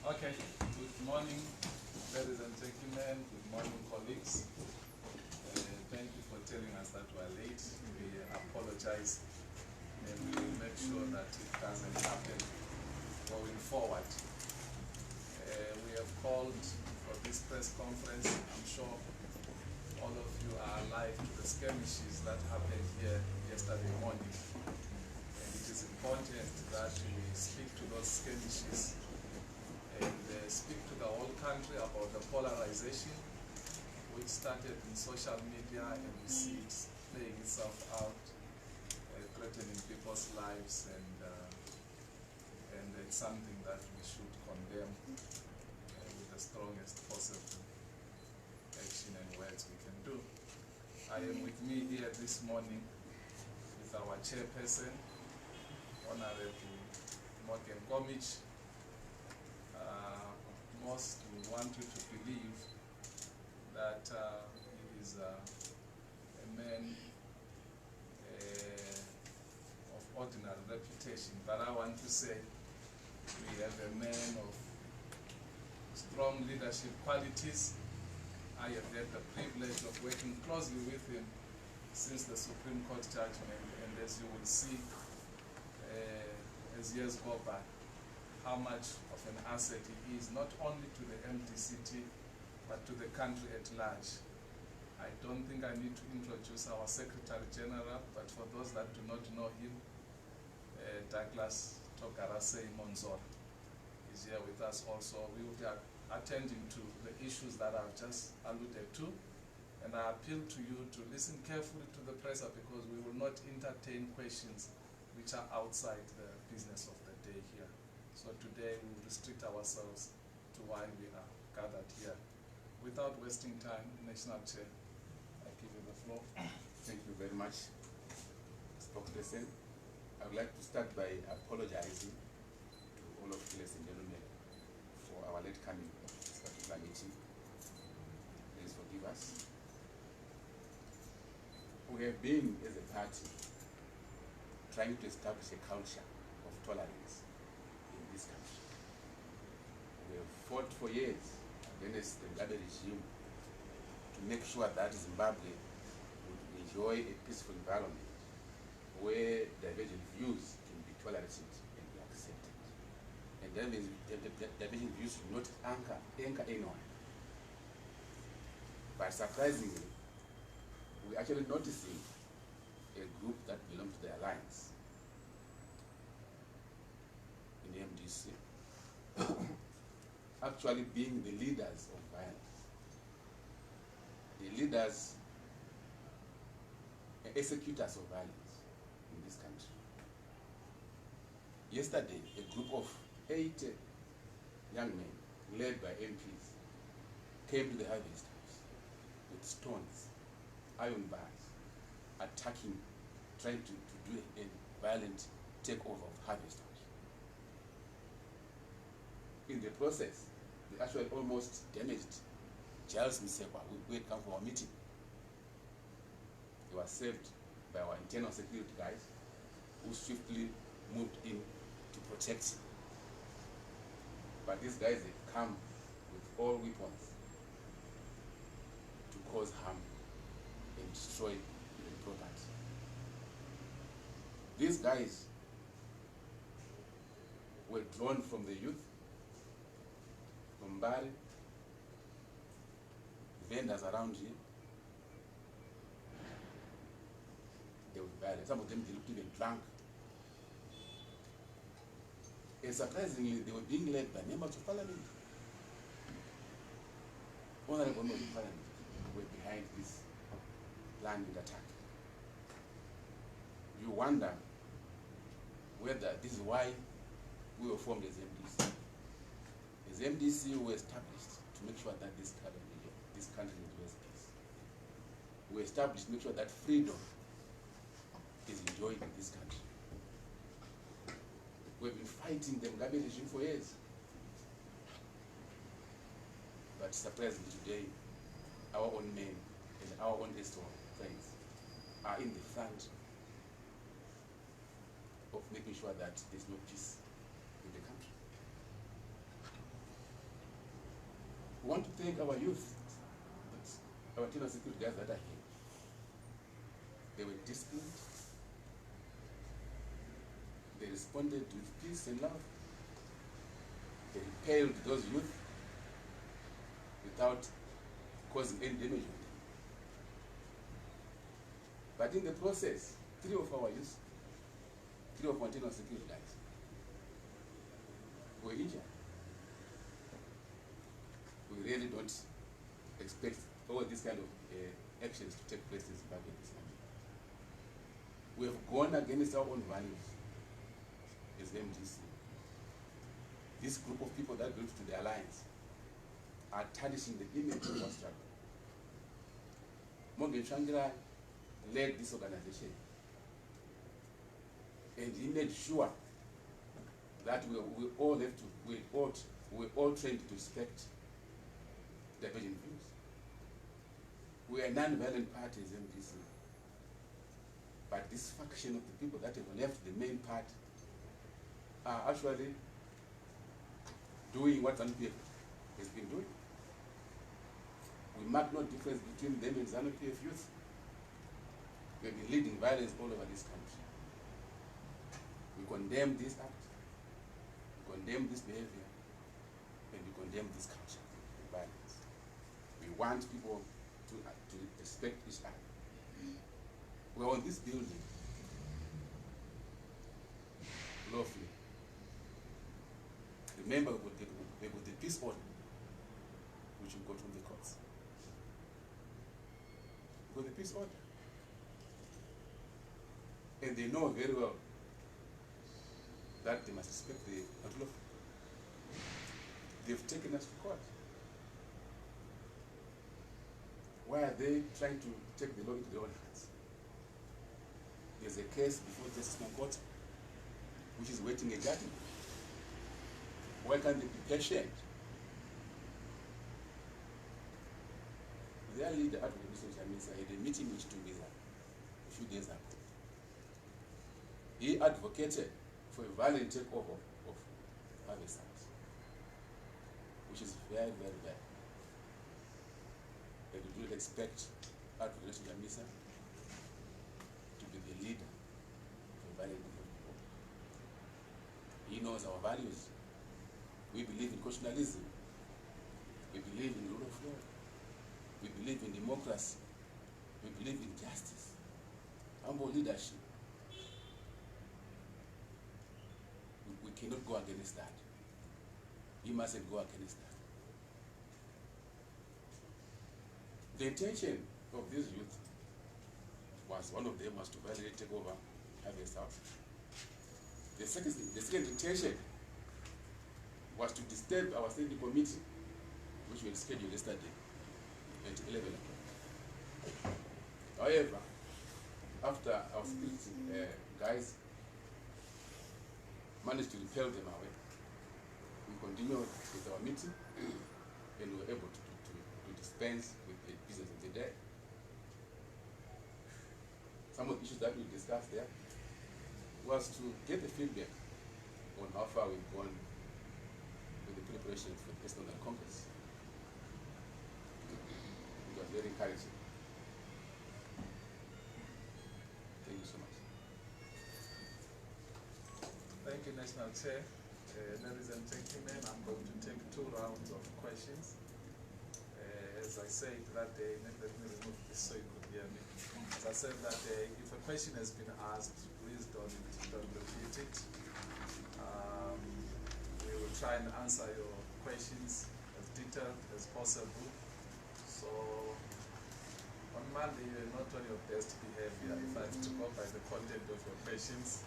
Okay, good morning, ladies and gentlemen, good morning, colleagues. Thank you for telling us that we are late. We apologize and we will make sure that it doesn't happen going forward. We have called for this press conference. I'm sure all of you are alive to the skirmishes that happened here yesterday morning. And it is important that we speak to those skirmishes and speak to the whole country about the polarization which started in social media, and we see it playing itself out, threatening people's lives, and it's something that we should condemn with the strongest possible action and words we can do. I am with me here this morning with our chairperson, Honorable Morgan Gomich. Most would want you to believe that he is a man of ordinary reputation, but I want to say we have a man of strong leadership qualities. I have had the privilege of working closely with him since the Supreme Court judgment, and as you will see as years go by, how much of an asset he is, not only to the MDC-T, but to the country at large. I don't think I need to introduce our Secretary General, but for those that do not know him, Douglas Togarase Mwonzora is here with us also. We will be attending to the issues that I've just alluded to, and I appeal to you to listen carefully to the presser, because we will not entertain questions which are outside the business of the day here. So today we will restrict ourselves to why we are gathered here. Without wasting time, National Chair, I give you the floor. Thank you very much, spokesperson. I would like to start by apologizing to all of you, ladies and gentlemen, for our late coming to this particular meeting. Please forgive us. We have been, as a party, trying to establish a culture of tolerance in this country. We have fought for years against the Mugabe regime to make sure that Zimbabwe would enjoy a peaceful environment where divergent views can be tolerated and be accepted. And divergent views should not anchor anyone. But surprisingly, we're actually noticing a group that belongs to the alliance in the MDC actually being the leaders of violence, the leaders and executors of violence in this country. Yesterday, a group of 8 young men, led by MPs, came to the Harvest House with stones, iron bars, attacking, trying to do a violent takeover of Harvest House. In the process, they actually almost damaged Giles Msekwa, who had come for our meeting. He was saved by our internal security guys, who swiftly moved in to protect him. But these guys had come with all weapons to cause harm and destroy the property. These guys were drawn from the youth, from Bari, vendors around here. They were violent. Some of them, they looked even drunk. And surprisingly, they were being led by members of parliament. Honorable members of parliament were behind this planned attack. You wonder whether this is why we were formed as MDC. As MDC, we were established to make sure that this country enjoys peace. We were established to make sure that freedom is enjoyed in this country. We've been fighting the Mugabe regime for years. But surprisingly today, our own men and our own eastern friends are in the front of making sure that there's no peace in the country. We want to thank our youth, our internal security guys that are here. They were disciplined. They responded with peace and love. They repelled those youth without causing any damage on them. But in the process, 3 of our youth, 3 of our internal security guys were injured. We really don't expect all these kind of actions to take place in Zimbabwe this country. We have gone against our own values as MDC. This group of people that belong to the alliance are tarnishing the image of our struggle. Mwonzora led this organization, and he made sure that we all trained to respect divergent views. We are non-violent parties, MDC. But this faction of the people that have left the main part are actually doing what ZANU-PF has been doing. We mark no difference between them and ZANU-PF youth. We have been leading violence all over this country. We condemn this act, we condemn this behavior, and we condemn this culture of violence. We want people to respect each other. We're on this building lawfully. Remember, we got the peace order, which we got from the courts. We got the peace order. And they know very well that they must respect the law. They've taken us to court. Why are they trying to take the law into their own hands? There's a case before Justice Mwonzora, which is waiting a judgment. Why can't they be patient? Their leader, Nelson Chamisa, had a meeting with Chamisa a few days ago. He advocated for a violent takeover of harvest sites, which is very, very bad. And we do not expect Nelson Chamisa to be the leader of a violent takeover. He knows our values. We believe in constitutionalism. We believe in rule of law. We believe in democracy. We believe in justice. Humble leadership. We cannot go against that. He mustn't go against that. The intention of this youth was, one of them was to violently take over Harvest House. The second intention was to disturb our standing committee, which we had scheduled yesterday at 11 o'clock. However, after our security guys managed to repel them away, we continued with our meeting and we were able to dispense with the business of the day. Some of the issues that we discussed there was to get the feedback on how far we've gone with the preparations for the National Congress. It was very encouraging. Thank you so much. Thank you, National Chair. Ladies and gentlemen, I'm going to take 2 rounds of questions. As I said that day, let me remove this so you could hear me. As I said that day, if a question has been asked, please don't repeat it. We will try and answer your questions as detailed as possible. So, on Monday, you are not on your best behavior if I have to go by the content of your questions.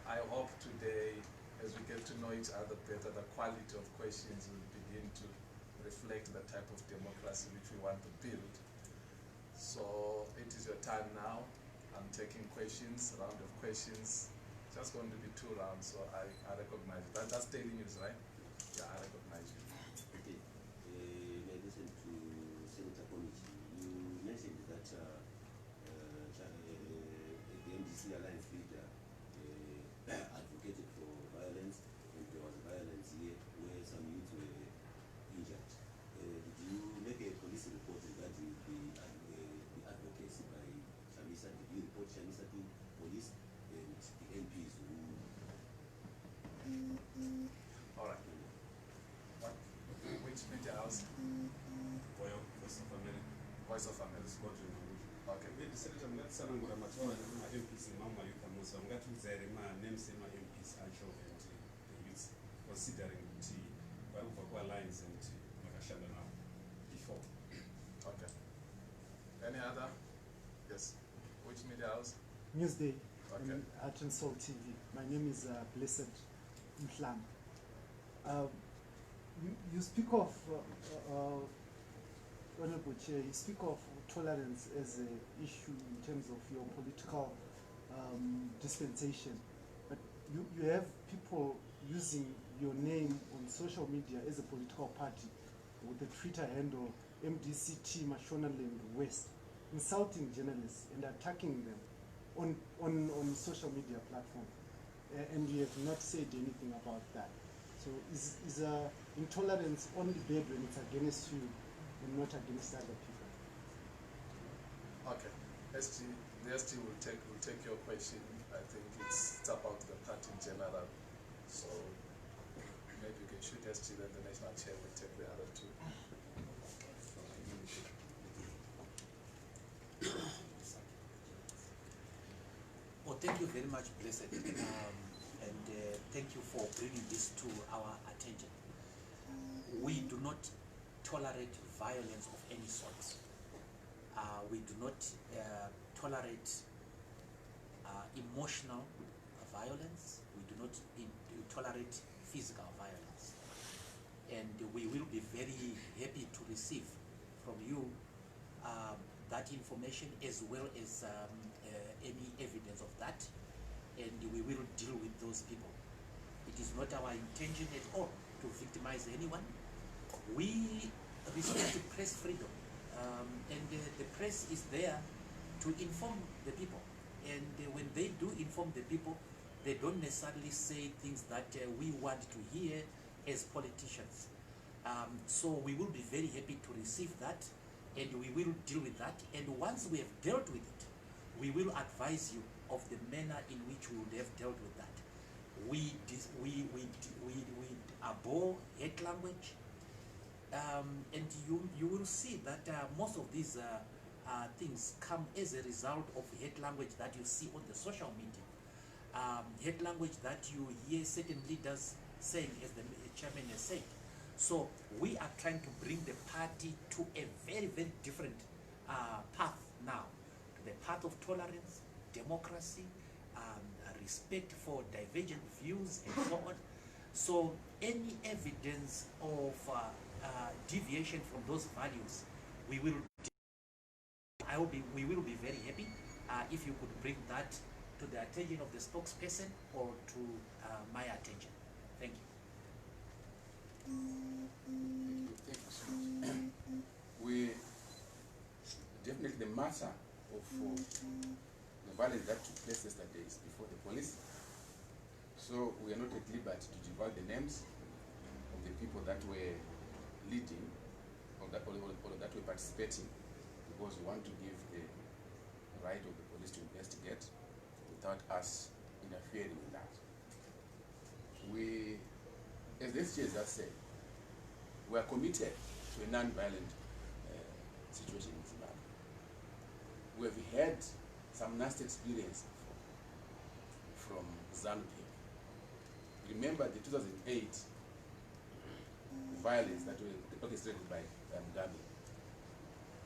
I hope today, as we get to know each other better, the quality of questions will begin to reflect the type of democracy which we want to build. So it is your time now. I'm taking questions, round of questions. Just going to be 2 rounds, so I recognize it. I'm just telling you, right? Yeah, I recognize you. Okay. In addition to Senator Committee, you mentioned that the MDC Alliance leader advocated for violence, and there was violence here where some youth were injured. Did Voice of America. Okay. Senator, mungatsanangura mataura ema-MPs nemamwe-youth mungatidza here ma-names ema-MPs acho and the youths, considering kuti vari kubva ku-alliance and makashanda navo before. Okay. Any other? Yes. Which media house? Newsday, Okay. and Art and Soul TV. My name is Blessed Mhlam. You speak of, Honorable Chair, you speak of tolerance as an issue in terms of your political dispensation, but you have people using your name on social media as a political party with the Twitter handle MDC-T Mashonaland West, insulting journalists and attacking them on social media platform, and you have not said anything about that. So is intolerance only bad when it's against you and not against other people? Okay. ST, the ST will take your question. I think it's about the party in general. So maybe you can shoot ST, then the national chair will take the other two. Well, thank you very much, Blessed, and thank you for bringing this to our attention. We do not tolerate violence of any sort. We do not tolerate emotional violence. We do not tolerate physical violence. And we will be very happy to receive from you that information as well as any evidence of that, and we will deal with those people. It is not our intention at all to victimize anyone. We respect press freedom, and the press is there to inform the people, and when they do inform the people, they don't necessarily say things that we want to hear as politicians. So we will be very happy to receive that, and we will deal with that, and once we have dealt with it, we will advise you of the manner in which we would have dealt with that. We abhor hate language, and you will see that most of these things come as a result of hate language that you see on the social media. Hate language that you hear certain leaders saying, as the chairman has said. So we are trying to bring the party to a very, very different path now. The path of tolerance, democracy, respect for divergent views, and so on. So any evidence of deviation from those values, we will be very happy if you could bring that to the attention of the spokesperson or to my attention. Thank you. Thank you so much. We definitely, the matter of the violence that took place yesterday is before the police. So we are not at liberty to divulge the names of the people that were leading or that were participating, because we want to give the right of the police to investigate without us interfering in that. We, as the SGS has said, we are committed to a non-violent situation in Zimbabwe. We have had some nasty experience from ZANU-PF. Remember the 2008 violence that was orchestrated by Mugabe.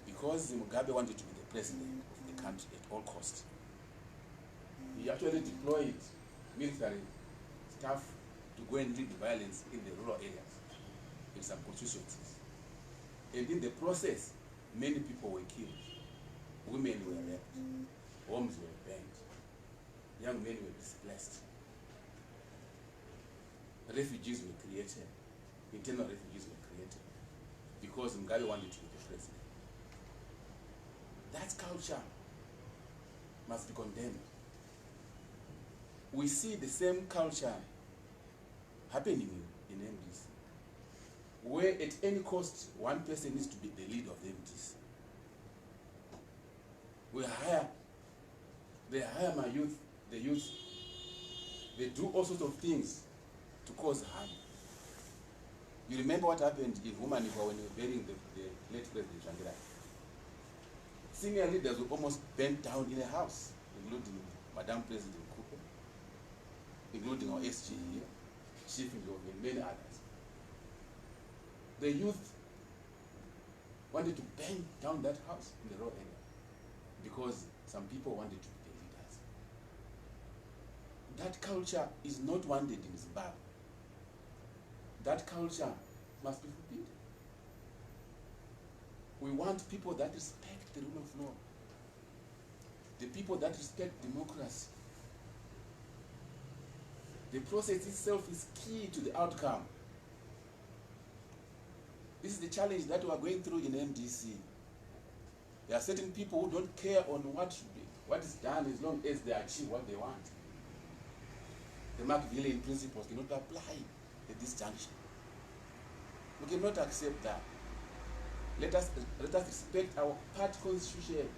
Because Mugabe wanted to be the president of the country at all costs, he actually deployed military staff to go and lead the violence in the rural areas, in some constituencies. And in the process, many people were killed. Women were raped, homes were burned, young men were displaced. Refugees were created, internal refugees were created, because Mugabe wanted to be the president. That culture must be condemned. We see the same culture happening in MDC, where at any cost, one person needs to be the leader of the MDC. They hire my youth, the youth, they do all sorts of things to cause harm. You remember what happened in Humaniva when they were burying the late President Shangirai? Senior leaders were almost burnt down in a house, including Madam President Cooper, including our SG here, Chief Ngov, and many others. The youth wanted to burn down that house in the raw area because some people wanted to be the leaders. That culture is not wanted in Zimbabwe. That culture must be forbidden. We want people that respect the rule of law, the people that respect democracy. The process itself is key to the outcome. This is the challenge that we are going through in MDC. There are certain people who don't care on what is done as long as they achieve what they want. The Machiavellian principles cannot apply at this junction. We cannot accept that. Let us respect our party constitution.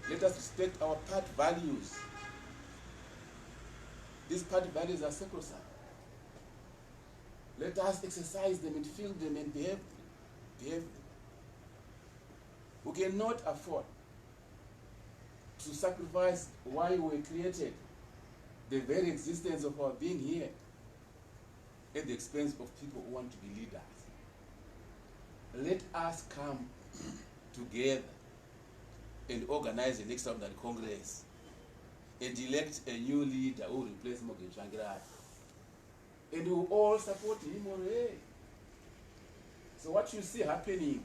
Let us respect our party values. These party values are sacrosanct. Let us exercise them and feel them and behave them. We cannot afford to sacrifice why we were created, the very existence of our being here, at the expense of people who want to be leaders. Let us come together and organize the extraordinary Congress and elect a new leader who will replace Morgan Tsvangirai. And we will all support him or her. So what you see happening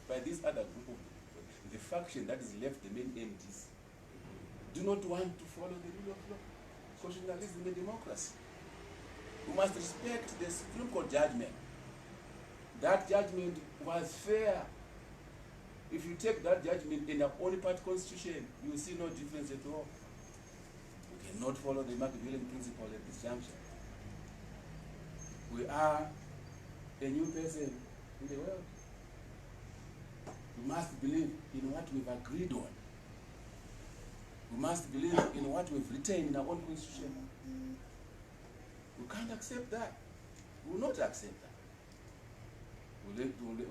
by this other group of the faction that is left, the main MDs, do not want to follow the rule of law, constitutionalism and democracy. We must respect the Supreme Court judgment. That judgment was fair. If you take that judgment in the only part constitution, you will see no difference at all. We cannot follow the Machiavellian principle at this juncture. We are a new person in the world. We must believe in what we've agreed on. We must believe in what we've written in our own constitution. We can't accept that. We will not accept that. We'll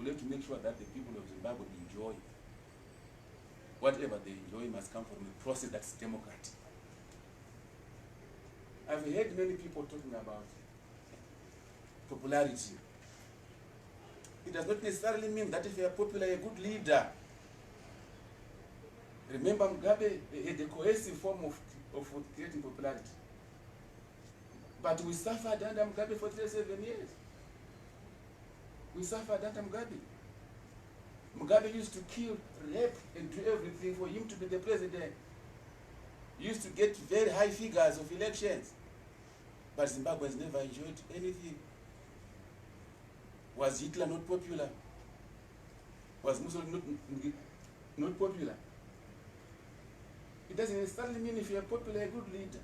have to make sure that the people of Zimbabwe enjoy. Whatever they enjoy must come from a process that's democratic. I've heard many people talking about popularity. It does not necessarily mean that if you are popular, you're a good leader. Remember, Mugabe had a cohesive form of creating popularity. But we suffered under Mugabe for 37 years. We suffered under Mugabe. Mugabe used to kill, rape, and do everything for him to be the president. He used to get very high figures of elections. But Zimbabweans never enjoyed anything. Was Hitler not popular? Was Mussolini not popular? It doesn't necessarily mean if you're popular, a good leader.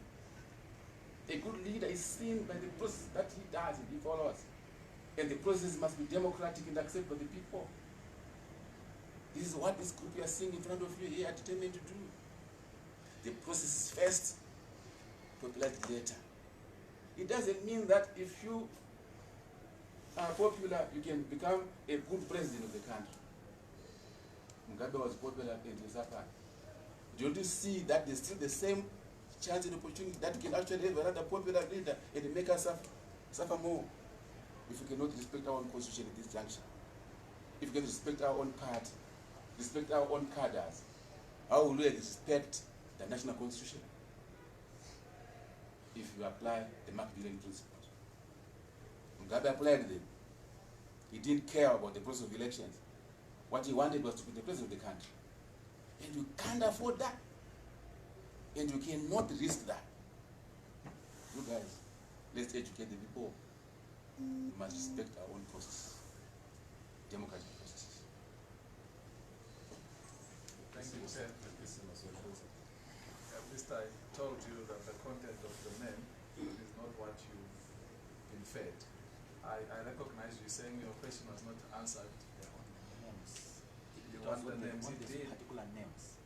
A good leader is seen by the process that he does and he follows. And the process must be democratic and accepted by the people. This is what this group you are seeing in front of you here are determined to do. The process is first, popularity later. It doesn't mean that if you are popular, you can become a good president of the country. Mugabe was popular and he suffered. Don't you see that there's still the same chance and opportunity that we can actually have another popular leader and make us suffer more if we cannot respect our own constitution at this juncture? If we can respect our own party, respect our own cadres, how will we respect the national constitution? If you apply the Machiavellian principles. Mugabe applied them. He didn't care about the process of elections. What he wanted was to be the president of the country. And you can't afford that. And you cannot risk that. You guys, let's educate the people. We must respect our own process. Democratic processes. Thank you, Chair. At least I told you that the content of the name is not what you've been fed. I recognize you saying your question was not answered. Names. You want the names, on it these did. particular names.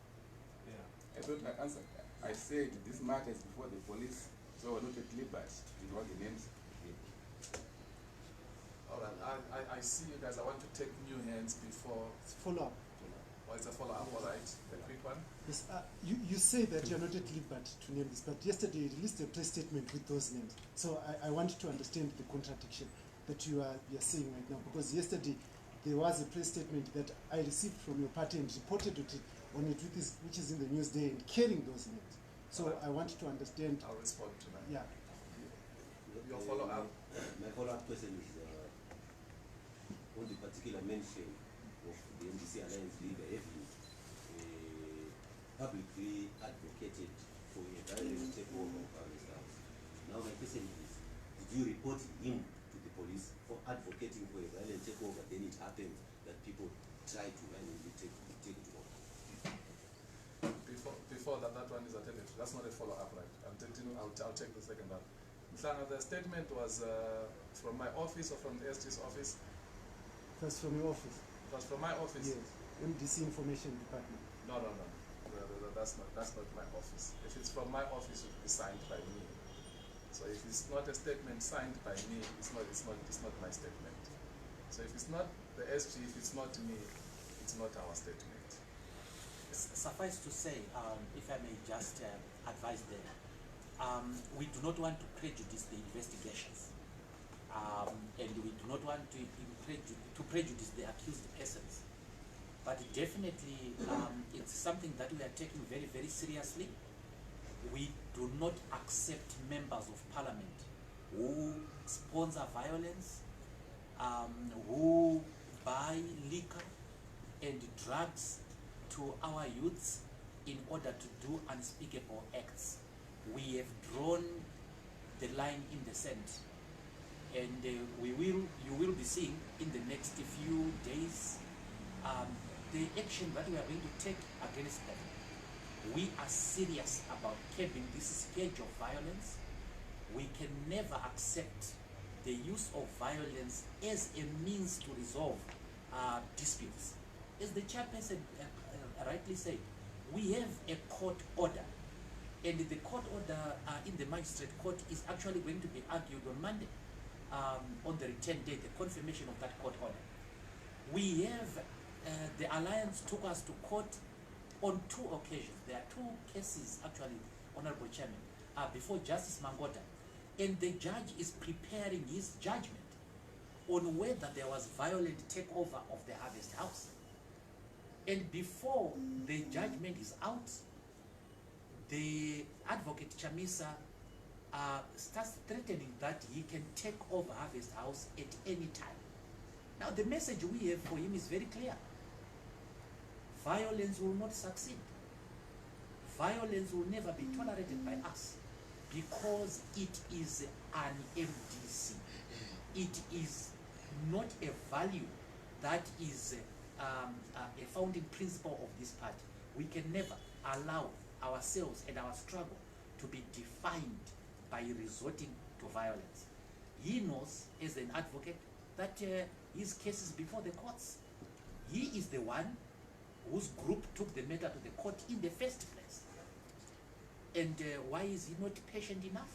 Yeah. I thought I answered that. I said this matter is before the police, so we're not at liberty to know the names. All right, I see you guys. I want to take new hands before. Follow up. Or it's a follow-up, all right? The quick one. Yes, you say that you're not at liberty to name this, but yesterday you released a press statement with those names. So I want to understand the contradiction that you're saying right now, because yesterday there was a press statement that I received from your party and reported on it, which is in the news day, and carrying those names. So I want to understand. I'll respond to that. Yeah. Your follow-up? My follow-up question is on the particular mention of the MDC Alliance leader having publicly advocated for a violent takeover of our house. Now my question is, did you report him to the police for advocating for a violent takeover? Then it happens that people try to violently take it over. Before that one is attended to, that's not a follow-up, right? I'll check the second one. The statement was from my office or from the SG's office? It was from your office. It was from my office? Yes, MDC Information Department. No. That's not my office. If it's from my office, it will be signed by me. So if it's not a statement signed by me, it's not my statement. So if it's not the SG, if it's not me, it's not our statement. Suffice to say, if I may just advise them, we do not want to prejudice the investigations, and we do not want to prejudice the accused persons. But definitely, it's something that we are taking very, very seriously. We do not accept members of parliament who sponsor violence, who buy liquor and drugs to our youths in order to do unspeakable acts. We have drawn the line in the sand, and you will be seeing in the next few days the action that we are going to take against them. We are serious about curbing this scourge of violence. We can never accept the use of violence as a means to resolve disputes. As the chairperson rightly said, we have a court order, and the court order in the magistrate court is actually going to be argued on Monday, on the return date, the confirmation of that court order. We have, the Alliance took us to court on 2 occasions. There are 2 cases, actually, Honorable Chairman, before Justice Mangota, and the judge is preparing his judgment on whether there was violent takeover of the Harvest House. And before the judgment is out, the advocate Chamisa starts threatening that he can take over Harvest House at any time. Now the message we have for him is very clear. Violence will not succeed. Violence will never be tolerated by us, because it is an MDC. It is not a value that is a founding principle of this party. We can never allow ourselves and our struggle to be defined by resorting to violence. He knows, as an advocate, that his case is before the courts. He is the one whose group took the matter to the court in the first place. And why is he not patient enough?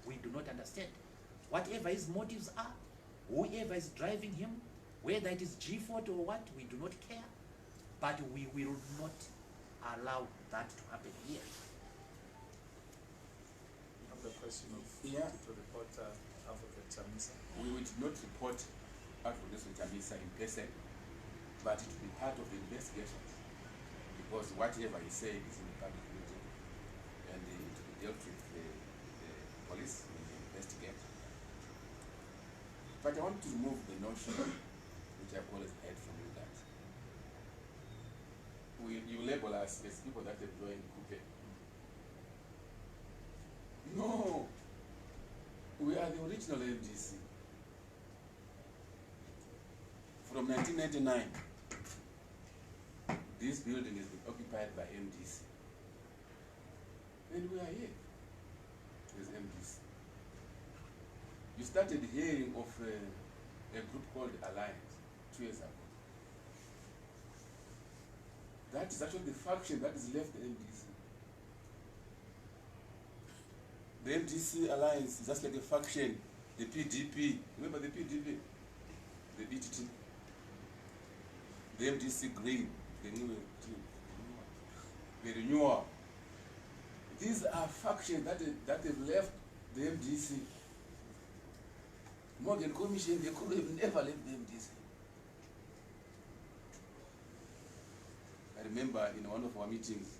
We do not understand. Whatever his motives are, whoever is driving him, whether it is G40 or what, we do not care. But we will not allow that to happen here. I have the question of to report Advocate Chamisa. We would not report Advocate Chamisa in person, but it will be part of the investigations, because whatever he said is in the public meeting, and it will be dealt with the police when they investigate. But I want to remove the notion, which I've always heard from you, that you label us as people that employ in coupe. No, we are the original MDC. From 1999, this building has been occupied by MDC. And we are here as MDC. You started hearing of a group called Alliance 2 years ago. That is actually the faction that is left the MDC. The MDC Alliance is just like a faction. The PDP, remember the PDP? The DTT. The MDC Green, the renewal. These are factions that have left the MDC. Morgan Commission, they could have never left the MDC. I remember in one of our meetings,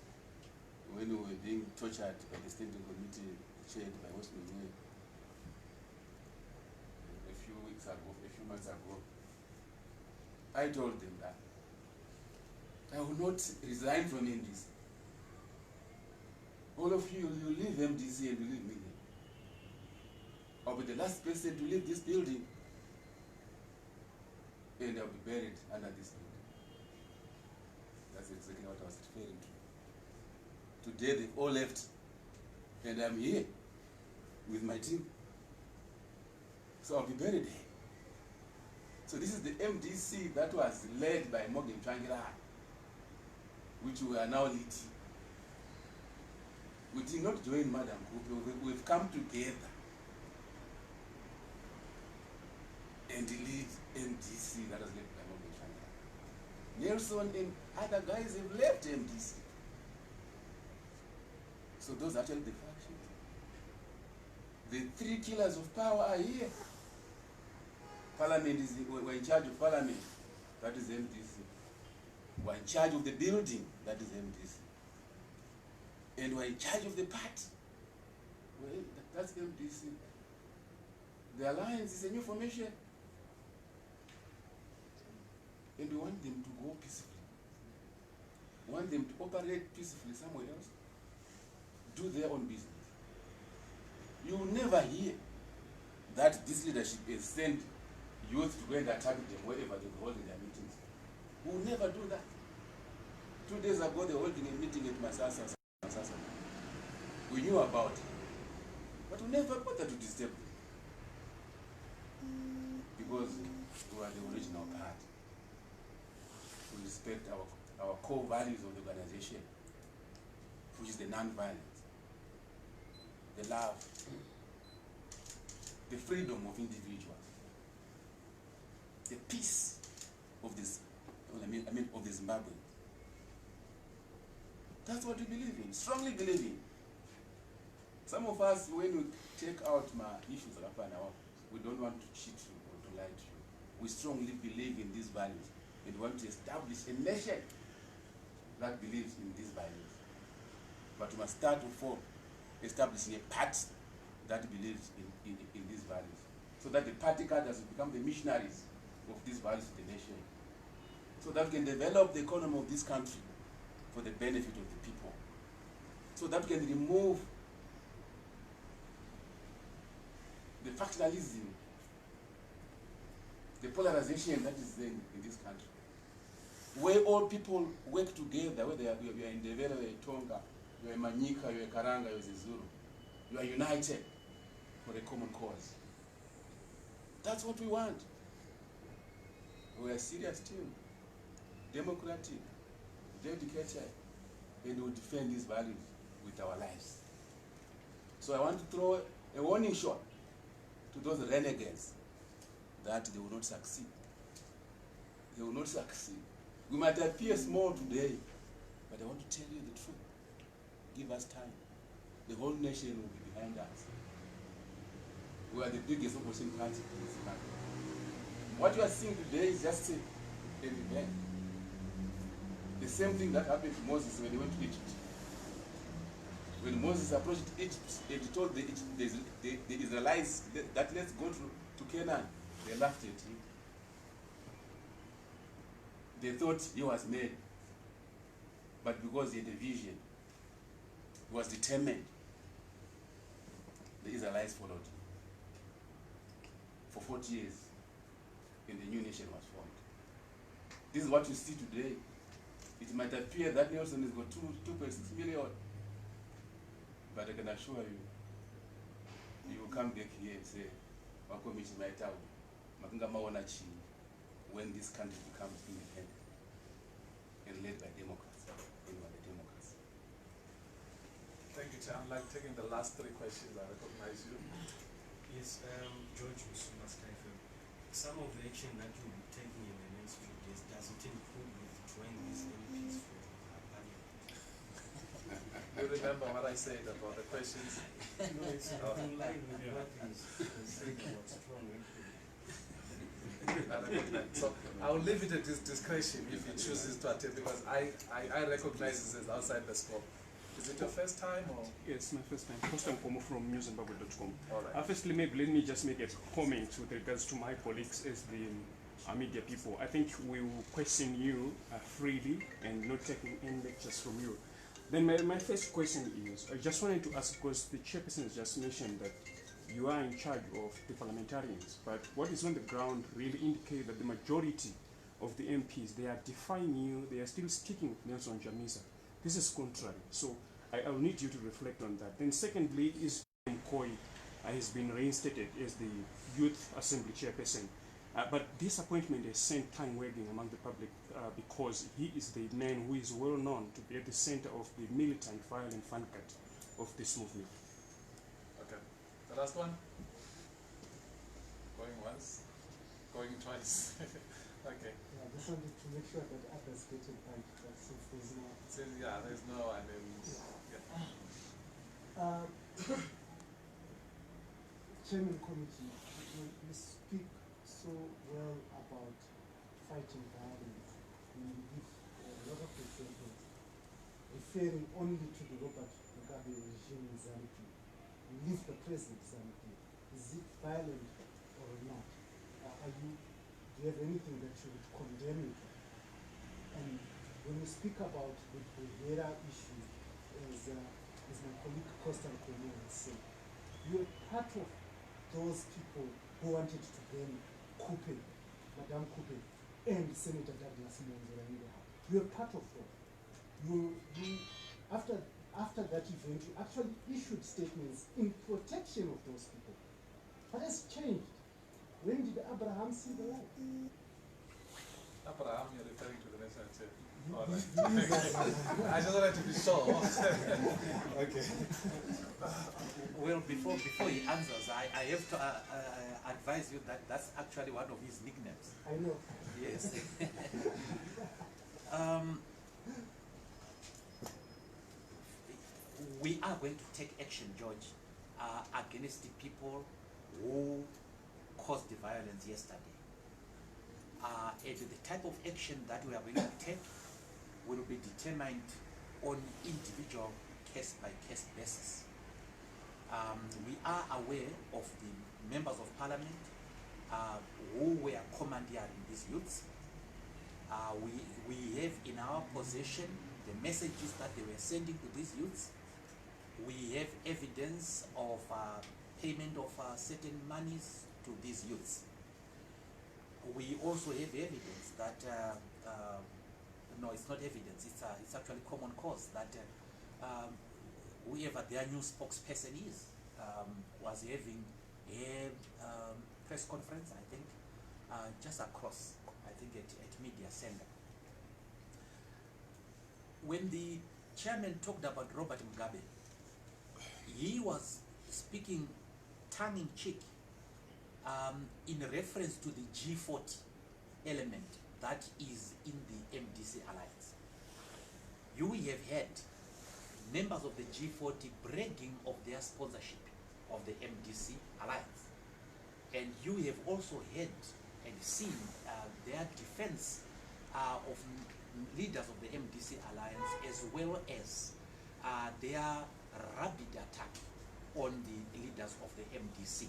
when we were being tortured by the standing committee chaired by Mwonzora, a few months ago, I told them that I will not resign from MDC. All of you, you leave MDC and you leave me here. I'll be the last person to leave this building, and I'll be buried under this building. That's exactly what I was referring to. Today they've all left, and I'm here with my team. So I'll be buried here. So this is the MDC that was led by Morgan Changira, which we are now leading. We did not join Madam Group. We've come together and lead MDC that was led by Morgan Changira. Nelson and other guys have left MDC. So those are actually the factions. The three killers of power are here. Parliament we're in charge of Parliament, that is MDC. We're in charge of the building, that is MDC. And we're in charge of the party. Well, that's MDC. The alliance is a new formation. And we want them to go peacefully. We want them to operate peacefully somewhere else. Do their own business. You will never hear that this leadership is sent youth to go and attack them wherever they hold their meetings. We will never do that. 2 days ago, they were holding a meeting at Masasa. We knew about it. But we never bothered to disturb them. Because we are the original party. We respect our core values of the organization, which is the non-violence, the love, the freedom of individuals, the peace of this, of the Zimbabwean. That's what we believe in, strongly believe in. Some of us, when we take out my issues, we don't want to cheat you or to lie to you. We strongly believe in these values and want to establish a nation that believes in these values. But we must start before establishing a party that believes in these values, so that the party cadres will become the missionaries of these values to the nation, so that we can develop the economy of this country for the benefit of the people, so that we can remove the factionalism, the polarization that is there in this country, where all people work together, whether you are in Ndebele, you are in Tonga, you are in Manyika, you are in Karanga, you are in Zulu, you are united for a common cause. That's what we want. We are a serious team, democratic, dedicated, and we will defend these values with our lives. So I want to throw a warning shot to those renegades that they will not succeed. They will not succeed. We might appear small today, but I want to tell you the truth. Give us time. The whole nation will be behind us. We are the biggest opposition party in Zimbabwe. What you are seeing today is just an event. The same thing that happened to Moses when he went to Egypt. When Moses approached Egypt and he told the Israelites that let's go to Canaan, they laughed at him. They thought he was mad. But because he had a vision, he was determined, the Israelites followed him. For 40 years, and the new nation was formed. This is what you see today. It might appear that Nelson has got 2.6 million, but I can assure you, you will come back here and say, when this country becomes independent and led by democrats, and by the democrats. Thank you, Chair. I'd like taking the last 3 questions. I recognize you. Yes, George Musuma, Skyfilm. Some of the action that you'll be taking in the next few days, does it include withdrawing these MPs from parliament? You remember what I said about the questions? No, it's in line with Yeah. what he's saying about strong MPs. I recognize. So I'll leave it at his discretion if he chooses to attend, because I recognize this as outside the scope. Is it your first time or? Yes, my first time. First time from Zimbabwean.com. All right. Firstly, maybe let me just make a comment with regards to my colleagues as the media people. I think we will question you freely and not taking any lectures from you. Then my first question is, I just wanted to ask, because the chairperson has just mentioned that you are in charge of the parliamentarians, but what is on the ground really indicates that the majority of the MPs, they are defying you, they are still sticking with Nelson Chamisa. This is contrary. So I'll need you to reflect on that. Then secondly is Mkoi has been reinstated as the Youth Assembly chairperson. But this appointment has sent time wagging among the public because he is the man who is well known to be at the center of the militant, violent vanguard of this movement. Okay. The last one? Going once? Going twice? Okay. Yeah, I just wanted to make sure that others get it right, but since there's no... Since, yeah, there's no, I mean, yeah. Chairman Committee, you speak so well about fighting violence. You give a lot of examples, referring only to the Robert Mugabe regime in Zambia. You leave the present Zambia. Is it violent or not? Do you have anything that you would condemn it? And when you speak about the Bulgaria issue, as my colleague Costa Kono has said, you're part of those people who wanted to blame Coupe, Madame Coupe, and Senator Douglas Mwonzora in the House. You're part of that. After that event, you actually issued statements in protection of those people. What has changed? When did Abraham see the light? Abraham, you're referring to the national church. All right. I just wanted to be sure. Okay. Well, before he answers, I have to advise you that that's actually one of his nicknames. I know. Yes. We are going to take action, George, against the people who caused the violence yesterday. And the type of action that we are going to take will be determined on individual case-by-case basis. We are aware of the members of parliament who were commandeering these youths. We have in our possession the messages that they were sending to these youths. We have evidence of payment of certain monies to these youths. We also have evidence that, no, it's not evidence, it's actually common cause that whoever their new spokesperson is was having a press conference, I think, just across, I think, at Media Center. When the chairman talked about Robert Mugabe, he was speaking tongue-in-cheek in reference to the G40 element that is in the MDC alliance. You have had members of the G40 bragging of their sponsorship of the MDC alliance. And you have also heard and seen their defense of leaders of the MDC alliance, as well as their rabid attack on the leaders of the MDC.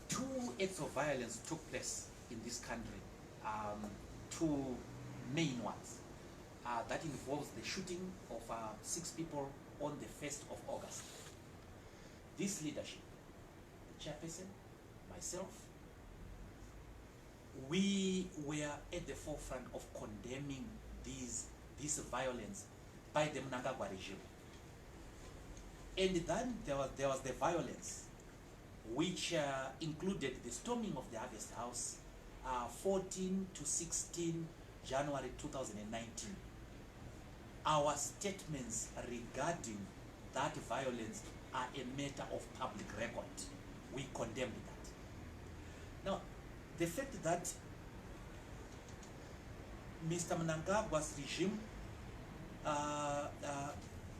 Two acts of violence took place in this country, two main ones. That involves the shooting of 6 people on the 1st of August. This leadership, the chairperson, myself, we were at the forefront of condemning this violence by the Mnangagwa regime. And then there was the violence which included the storming of the Harvest House 14 to 16 January 2019. Our statements regarding that violence are a matter of public record. We condemned that. Now, the fact that Mr. Mnangagwa's regime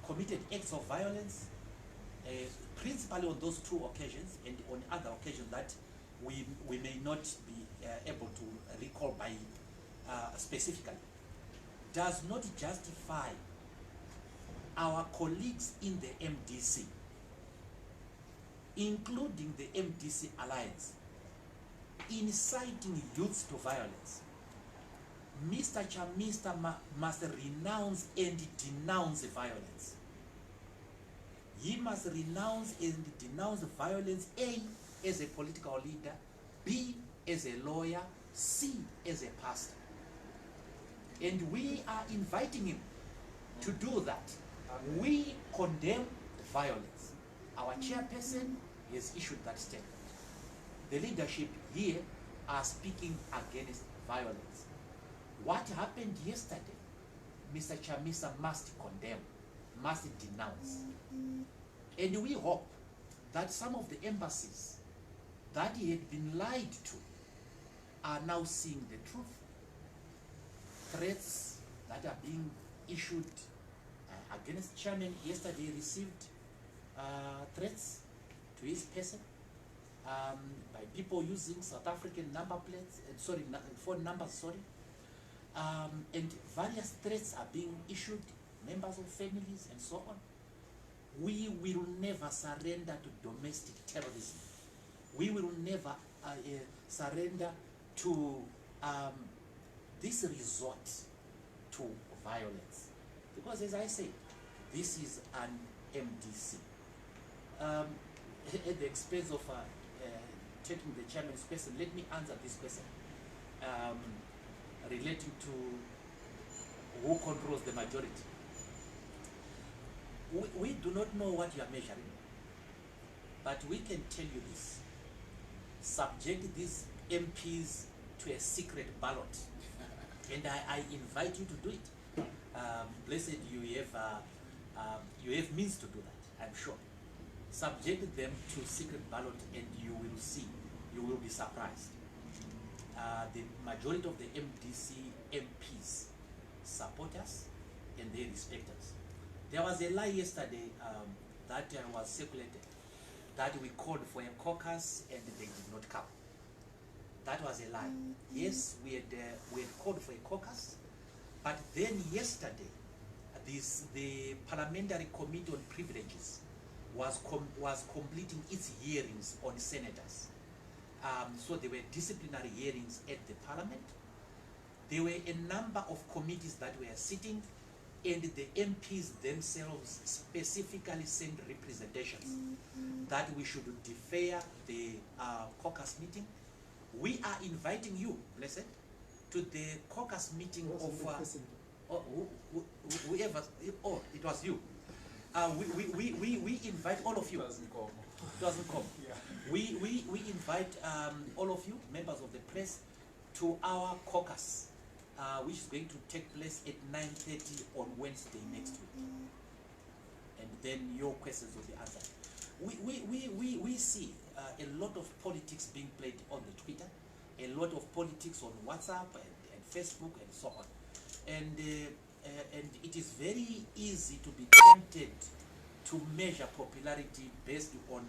committed acts of violence, principally on those two occasions, and on other occasions that we may not be able to recall by specifically, does not justify our colleagues in the MDC, including the MDC Alliance, inciting youths to violence. Mr. Chamisa must renounce and denounce violence. He must renounce and denounce violence, A, as a political leader, B, as a lawyer, C, as a pastor. And we are inviting him to do that. We condemn violence. Our chairperson has issued that statement. The leadership here are speaking against violence. What happened yesterday, Mr. Chamisa must condemn, must denounce. And we hope that some of the embassies that he had been lied to are now seeing the truth. Threats that are being issued against chairman yesterday received threats to his person by people using South African number plates, phone numbers, and various threats are being issued, members of families and so on. We will never surrender to domestic terrorism. We will never surrender to this resort to violence. Because as I said, this is an MDC. At the expense of taking the chairman's question, let me answer this question relating to who controls the majority. We do not know what you are measuring, but we can tell you this. Subject these MPs to a secret ballot, and I invite you to do it. Blessed, you have means to do that, I'm sure. Subject them to secret ballot and you will see, you will be surprised. The majority of the MDC MPs support us and they respect us. There was a lie yesterday that was circulated that we called for a caucus and they did not come. That was a lie. Yes, we had called for a caucus, but then yesterday, the Parliamentary Committee on Privileges was completing its hearings on senators. So there were disciplinary hearings at the Parliament. There were a number of committees that were sitting, and the MPs themselves specifically sent representations that we should defer the caucus meeting. We are inviting you, Blessed, to the caucus meeting of whoever. Oh, it was you. We invite all of you. It doesn't come. Yeah. We invite all of you, members of the press, to our caucus, which is going to take place at 9:30 on Wednesday next week. And then your questions will be answered. We see a lot of politics being played on the Twitter, a lot of politics on WhatsApp and Facebook and so on. And it is very easy to be tempted to measure popularity based on